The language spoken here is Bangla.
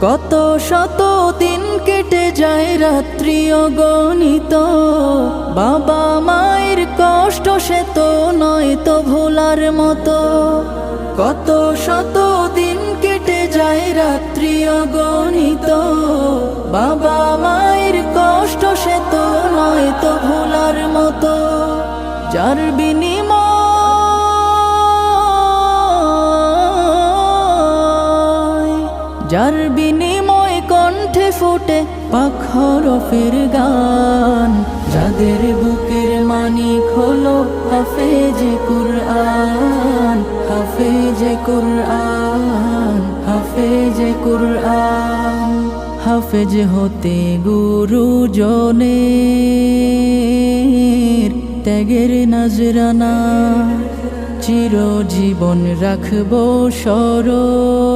কত শত দিন কেটে যায় রাত্রি অগণিত, বাবা মায়ের কষ্ট সে তো নয় তো ভোলার মতো। কত শত দিন কেটে যায় রাত্রি অগণিত, বাবা মায়ের কষ্ট সে তো নয় তো ভোলার মতো। যার বিনিময় কণ্ঠে ফোটে পাক হরফের গান, যাদের বুকের মানিক হলো হাফেজে কুরআন, হাফেজে কুরআন, হাফেজে কুরআন। হাফেজ হতে গুরুজনের ত্যাগের নজরানা, চিরজীবন রাখবো স্মরণ।